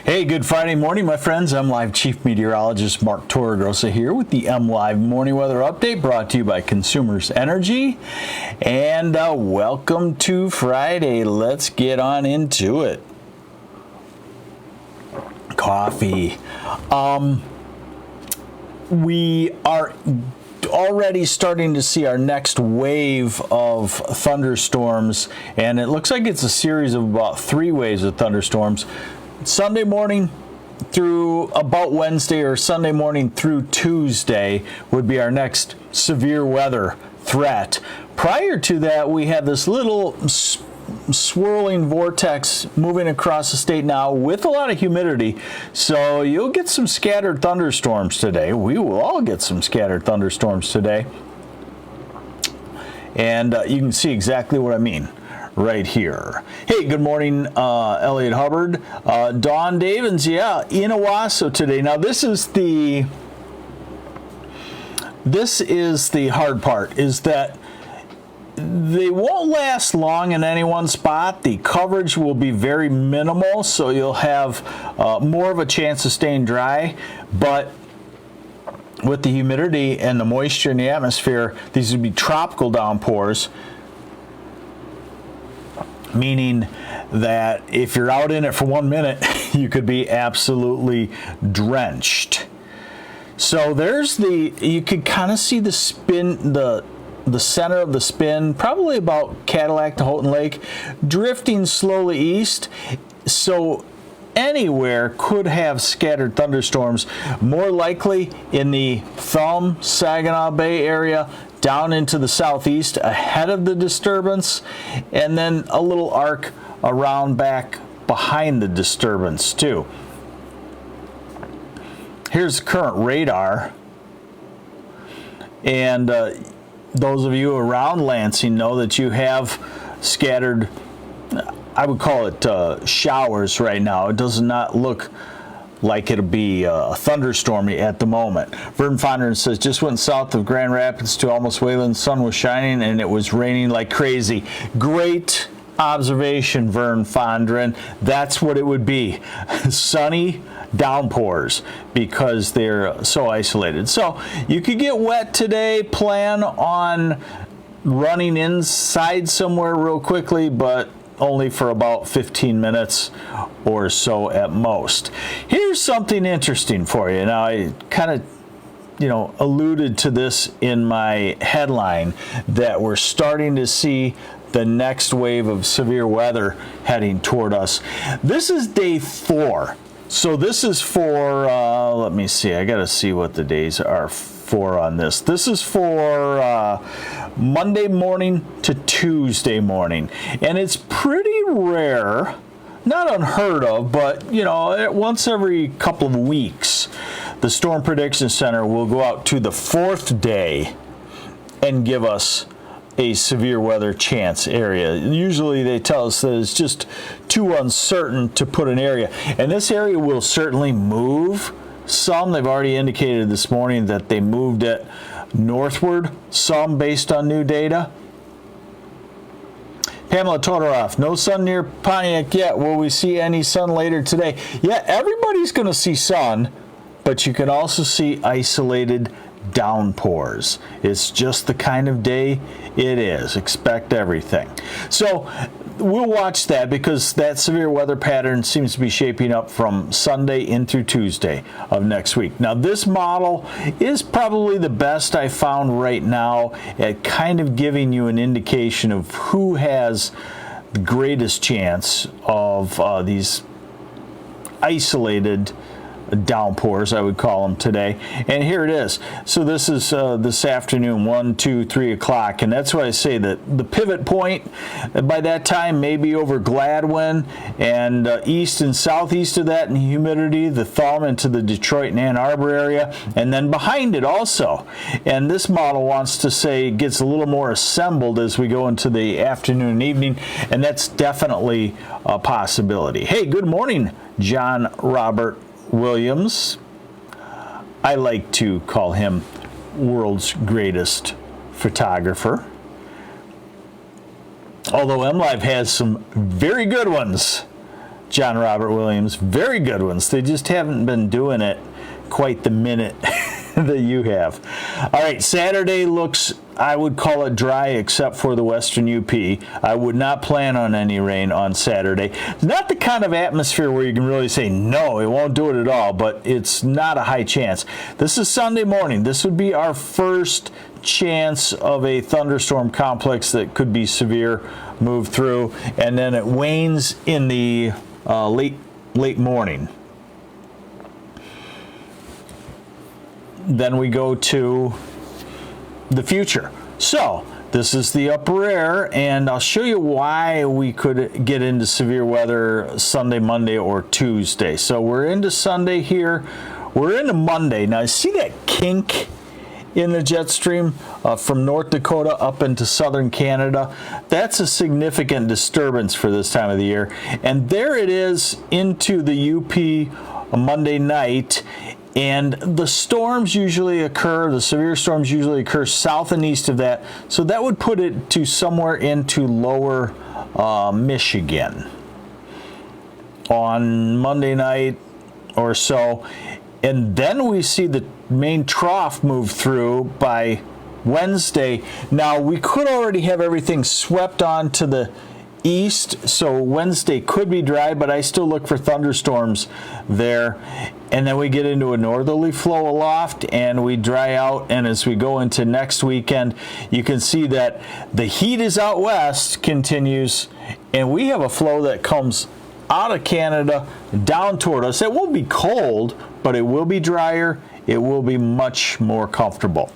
Hey, good Friday morning, my friends. MLive Chief Meteorologist Mark Torregrossa here with the MLive Morning Weather Update brought to you by Consumers Energy. And welcome to Friday. Let's get on into it. Coffee. We are already starting to see our next wave of thunderstorms, and it looks like it's a series of about 3 waves of thunderstorms. Sunday morning through about Wednesday, or Sunday morning through Tuesday, would be our next severe weather threat. Prior to that, we had this little swirling vortex moving across the state now with a lot of humidity, so you'll get some scattered thunderstorms today. We will all get some scattered thunderstorms today, and you can see exactly what I mean right here. Hey, good morning, Elliot Hubbard, Dawn Davins, in Owasso today. Now this is the hard part, is that they won't last long in any one spot. The coverage will be very minimal, so you'll have more of a chance of staying dry, but with the humidity and the moisture in the atmosphere, these would be tropical downpours, meaning that if you're out in it for 1 minute, you could be absolutely drenched. So there's you could kind of see the spin, the center of the spin, probably about Cadillac to Houghton Lake, drifting slowly east. So anywhere could have scattered thunderstorms, more likely in the Thumb, Saginaw Bay area, down into the southeast ahead of the disturbance, and then a little arc around back behind the disturbance too. Here's current radar, and those of you around Lansing know that you have scattered, I would call it showers right now. It does not look like it'll be thunderstormy at the moment. Vern Fondren says, just went south of Grand Rapids to almost Wayland. Sun was shining and it was raining like crazy. Great observation, Vern Fondren. That's what it would be. Sunny downpours, because they're so isolated. So you could get wet today. Plan on running inside somewhere real quickly, but only for about 15 minutes or so at most. Here's something interesting for you. Now, I kind of alluded to this in my headline, that we're starting to see the next wave of severe weather heading toward us. This is day 4. So this is for, let me see, I got to see what the days are for on this. This is for Monday morning to Tuesday morning. And it's pretty rare, not unheard of, but, once every couple of weeks, the Storm Prediction Center will go out to the 4th day and give us a severe weather chance area. Usually they tell us that it's just too uncertain to put an area. And this area will certainly move some. They've already indicated this morning that they moved it northward, some based on new data. Pamela Todoroff, no sun near Pontiac yet. Will we see any sun later today? Yeah, everybody's going to see sun, but you can also see isolated downpours. It's just the kind of day it is. Expect everything. So we'll watch that, because that severe weather pattern seems to be shaping up from Sunday in through Tuesday of next week. Now, this model is probably the best I found right now at kind of giving you an indication of who has the greatest chance of these isolated downpours, I would call them today. And here it is. So this is this afternoon, 1, 2, 3 o'clock, and that's why I say that the pivot point by that time may be over Gladwin, and east and southeast of that in humidity, the Thumb into the Detroit and Ann Arbor area, and then behind it also. And this model wants to say it gets a little more assembled as we go into the afternoon and evening, and that's definitely a possibility. Hey, good morning, John Robert Williams. I like to call him world's greatest photographer. Although MLive has some very good ones John Robert Williams. Very good ones. They just haven't been doing it quite the minute that you have. All right, Saturday looks, I would call it dry except for the western UP. I would not plan on any rain on Saturday. It's not the kind of atmosphere where you can really say, no, it won't do it at all, but it's not a high chance. This is Sunday morning. This would be our first chance of a thunderstorm complex that could be severe move through, and then it wanes in the late morning. Then we go to the future. So this is the upper air, and I'll show you why we could get into severe weather Sunday, Monday, or Tuesday. So we're into Sunday here. We're into Monday. Now, see that kink in the jet stream from North Dakota up into southern Canada? That's a significant disturbance for this time of the year. And there it is into the UP Monday night. And the storms usually occur, the severe storms usually occur south and east of that. So that would put it to somewhere into lower Michigan on Monday night or so. And then we see the main trough move through by Wednesday. Now, we could already have everything swept on to the east, so Wednesday could be dry, but I still look for thunderstorms there. And then we get into a northerly flow aloft and we dry out, and as we go into next weekend, you can see that the heat is out west continues, and we have a flow that comes out of Canada down toward us. It won't be cold, but it will be drier. It will be much more comfortable.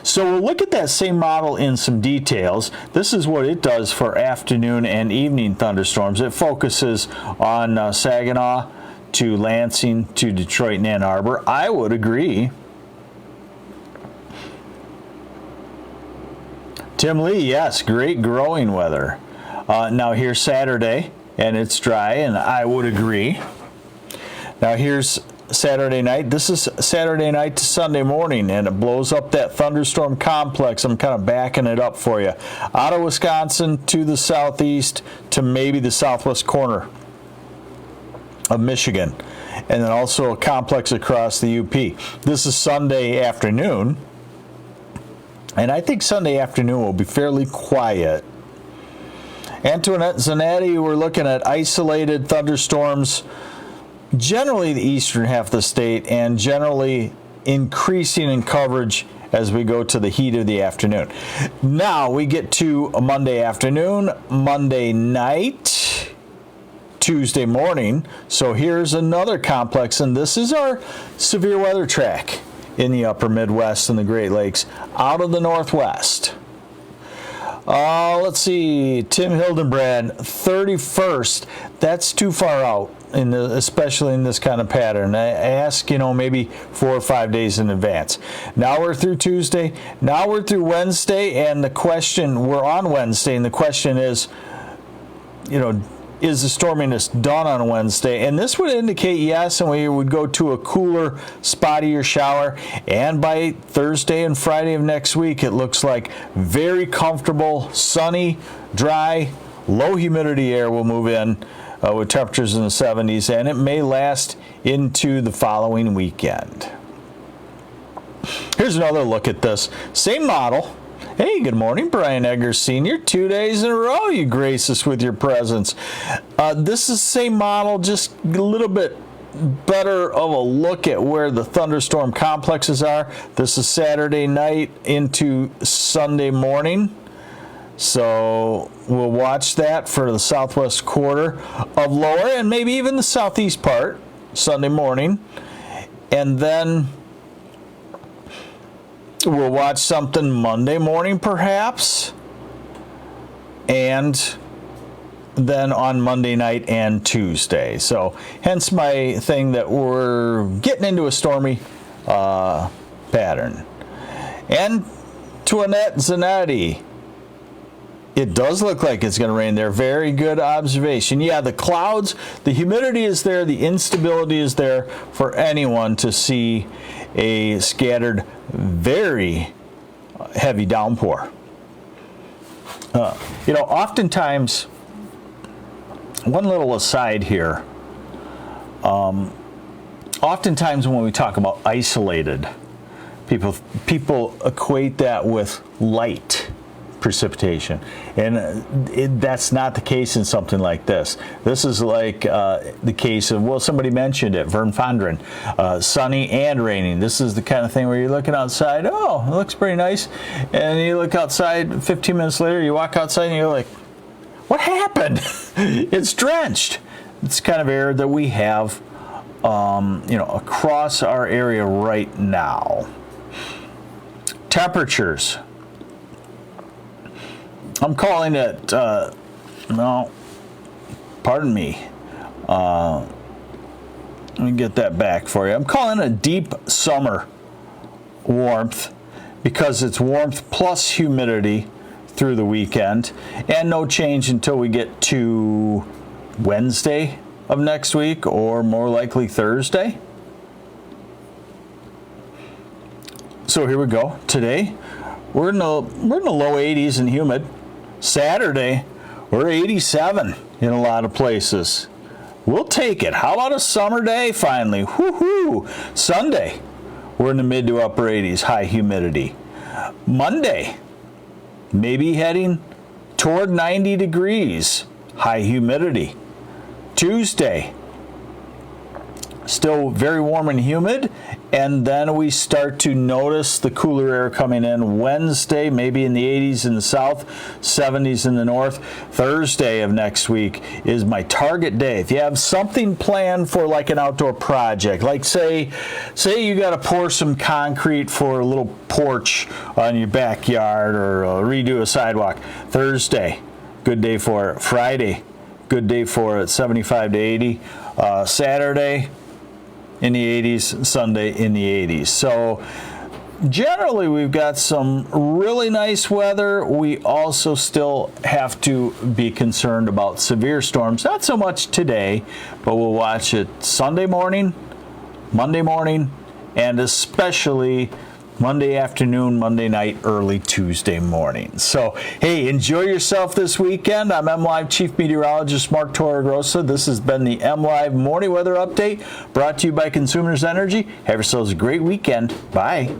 So we'll look at that same model in some details. This is what it does for afternoon and evening thunderstorms. It focuses on Saginaw to Lansing to Detroit and Ann Arbor. I would agree. Tim Lee, yes, great growing weather. Now here's Saturday, and it's dry, and I would agree. Now here's Saturday night. This is Saturday night to Sunday morning, and it blows up that thunderstorm complex. I'm kind of backing it up for you. Out of Wisconsin to the southeast to maybe the southwest corner of Michigan, and then also a complex across the UP. This is Sunday afternoon, and I think Sunday afternoon will be fairly quiet. Antoinette, Zanatti, we're looking at isolated thunderstorms, generally the eastern half of the state, and generally increasing in coverage as we go to the heat of the afternoon. Now we get to a Monday afternoon, Monday night, Tuesday morning. So here's another complex, and this is our severe weather track in the upper Midwest and the Great Lakes out of the Northwest. Let's see, Tim Hildenbrand, 31st. That's too far out, especially in this kind of pattern. I ask, maybe 4 or 5 days in advance. Now we're through Tuesday. Now we're through Wednesday, and we're on Wednesday, and the question is, is the storminess done on Wednesday? And this would indicate yes, and we would go to a cooler, spottier shower. And by Thursday and Friday of next week, it looks like very comfortable, sunny, dry, low humidity air will move in with temperatures in the 70s, and it may last into the following weekend. Here's another look at this. Same model. Hey, good morning, Brian Eggers Sr. 2 days in a row you grace us with your presence. This is the same model, just a little bit better of a look at where the thunderstorm complexes are. This is Saturday night into Sunday morning. So we'll watch that for the southwest quarter of lower and maybe even the southeast part Sunday morning. And then we'll watch something Monday morning perhaps, and then on Monday night and Tuesday. So hence my thing that we're getting into a stormy pattern. And Antoinette Zanatti, it does look like it's going to rain there. Very good observation. Yeah, the clouds, the humidity is there, the instability is there for anyone to see a scattered, very heavy downpour. Oftentimes, one little aside here, Oftentimes when we talk about isolated, people equate that with light precipitation, and that's not the case in something like this. This is like the case of, well, somebody mentioned it, Vern Fondren, sunny and raining. This is the kind of thing where you're looking outside, oh, it looks pretty nice, and you look outside 15 minutes later, you walk outside and you're like, what happened? It's drenched. It's the kind of air that we have across our area right now. Temperatures. I'm calling it, pardon me. Let me get that back for you. I'm calling it deep summer warmth because it's warmth plus humidity through the weekend, and no change until we get to Wednesday of next week, or more likely Thursday. So here we go. Today, we're in the low 80s and humid. Saturday, we're 87 in a lot of places. We'll take it. How about a summer day finally? Woohoo! Sunday, we're in the mid to upper 80s, high humidity. Monday, maybe heading toward 90 degrees, high humidity. Tuesday, still very warm and humid, and then we start to notice the cooler air coming in. Wednesday, maybe in the 80s in the south, 70s in the north. Thursday of next week is my target day. If you have something planned for like an outdoor project, like say you got to pour some concrete for a little porch on your backyard, or redo a sidewalk, Thursday, good day for it. Friday, good day for it, 75 to 80. Saturday, in the 80s, Sunday in the 80s. So generally we've got some really nice weather. We also still have to be concerned about severe storms. Not so much today, but we'll watch it Sunday morning, Monday morning, and especially Monday afternoon, Monday night, early Tuesday morning. So, hey, enjoy yourself this weekend. I'm MLive Chief Meteorologist Mark Torregrossa. This has been the MLive Morning Weather Update, brought to you by Consumers Energy. Have yourselves a great weekend. Bye.